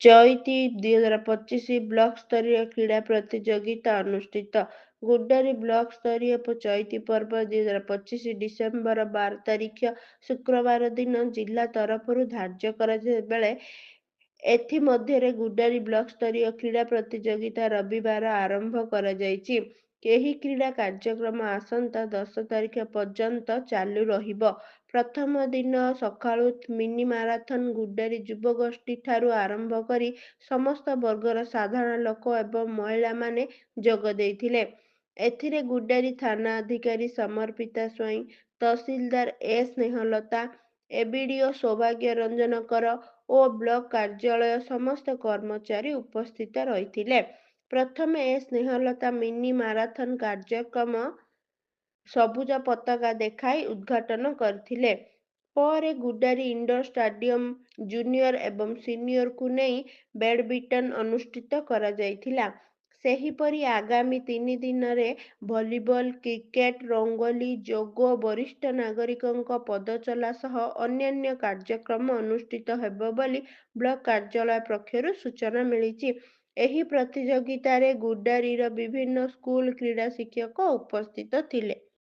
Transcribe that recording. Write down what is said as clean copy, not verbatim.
Chaiti 2025 block ସ୍ତରୀୟ କ୍ରୀଡ଼ା ପ୍ରତିଯୋଗିତା ଅନୁଷ୍ଠିତ। ଗୁଡ୍ଡାରୀ ବ୍ଲକ ସ୍ତରୀୟ ଚଇତି ପର୍ବ 2025 ଡିସେମ୍ବର 12 ତାରିଖ ଶୁକ୍ରବାର ଦିନ ଜିଲ୍ଲା ତରଫରୁ ଧାର୍ଯ୍ୟ କରାଯିବା ବେଳେ ଏଥିମଧ୍ୟରେ ଗୁଡ୍ଡାରୀ ବ୍ଲକ ସ୍ତରୀୟ କ୍ରୀଡ଼ା ପ୍ରତିଯୋଗିତା ରବିବାର ଆରମ୍ଭ କରାଯାଇଛି। ଏହି କ୍ରୀଡ଼ା କାର୍ଯ୍ୟକ୍ରମ ଆସନ୍ତା 10 ତାରିଖ ପର୍ଯ୍ୟନ୍ତ ଚାଲୁ ରହିବ। ପ୍ରଥମ ଦିନ ସକାଳୁ ମିନି ମାରାଥନ ଗୁଡ୍ଡାରୀ ଯୁବଗୋଷ୍ଠୀ ଠାରୁ ଆରମ୍ଭ କରି ସମସ୍ତ ବର୍ଗର ସାଧାରଣ ଲୋକ ଏବଂ ମହିଳାମାନେ ଯୋଗ ଦେଇଥିଲେ। ଏଥିରେ ଗୁଡ୍ଡାରୀ ଥାନା ଅଧିକାରୀ ସମର୍ପିତା ସ୍ୱାଇଁ, ତହସିଲଦାର ଏ ସ୍ନେହଲତା, ଏବିଡିଓ ସୌଭାଗ୍ୟ ରଞ୍ଜନ କର ଓ ବ୍ଲକ କାର୍ଯ୍ୟାଳୟ ସମସ୍ତ କର୍ମଚାରୀ ଉପସ୍ଥିତ ରହିଥିଲେ। ପ୍ରଥମେ ଏ ସ୍ନେହଲତା ମିନି ମାରାଥନ କାର୍ଯ୍ୟକ୍ରମ ସବୁଜ ପତାକା ଦେଖାଇ ଉଦ୍ଘାଟନ କରିଥିଲେ। ପରେ ଗୁଡ୍ଡାରୀ ଇଣ୍ଡୋର ଷ୍ଟାଡିୟମ ଜୁନିୟର ଏବଂ ସିନିୟରକୁ ନେଇ ବ୍ୟାଡମିଣ୍ଟନ ଅନୁଷ୍ଠିତ କରାଯାଇଥିଲା। ସେହିପରି ଆଗାମୀ 3 ଦିନରେ ଭଲିବଲ, କ୍ରିକେଟ, ରଙ୍ଗୋଲି, ଯୋଗ, ବରିଷ୍ଠ ନାଗରିକଙ୍କ ପଦଚଲା ସହ ଅନ୍ୟାନ୍ୟ କାର୍ଯ୍ୟକ୍ରମ ଅନୁଷ୍ଠିତ ହେବ ବୋଲି ବ୍ଲକ କାର୍ଯ୍ୟାଳୟ ପକ୍ଷରୁ ସୂଚନା ମିଳିଛି। ଏହି ପ୍ରତିଯୋଗିତାରେ ଗୁଡ୍ଡାରୀର ବିଭିନ୍ନ ସ୍କୁଲ କ୍ରୀଡ଼ା ଶିକ୍ଷକ ଉପସ୍ଥିତ ଥିଲେ।